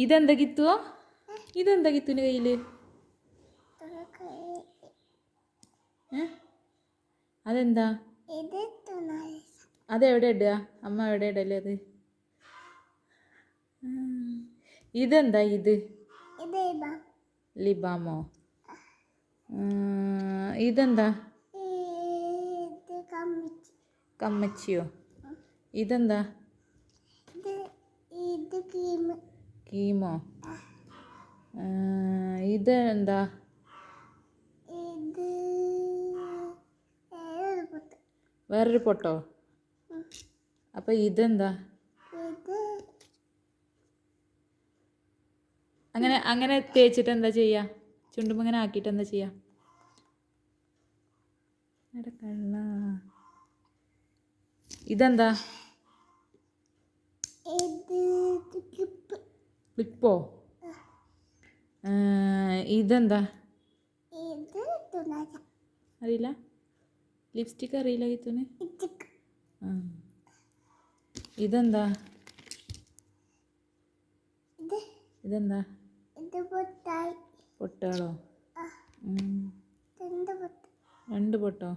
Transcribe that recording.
ഇതെന്താ കിത്തുവോ? ഇതെന്താ കിത്തുവിൻ്റെ കയ്യിൽ? അതെന്താ? അതെവിടെ ഇടുക? അമ്മ എവിടെ ഇടല്ലേ അത്? ഇതെന്താ ഇത്? ലിബാമോ? ഇതെന്താ? കമ്മച്ചിയോ? ഇതെന്താ? കീമോ? ഇതെന്താ? വേറൊരു പൊട്ടോ? അപ്പൊ ഇതെന്താ? അങ്ങനെ അങ്ങനെ തേച്ചിട്ട് എന്താ ചെയ്യാ? ചുണ്ടും ഇങ്ങനെ ആക്കിയിട്ട് എന്താ ചെയ്യാ? ഇതെന്താ? ക്ലിപ്പോ? ഇതെന്താ? അറിയില്ല. ലിപ്സ്റ്റിക് അറിയില്ല കിത്തുന്? ഇതെന്താ? ഇതെന്താ? പൊട്ടുകളോ? 2 പൊട്ടോ?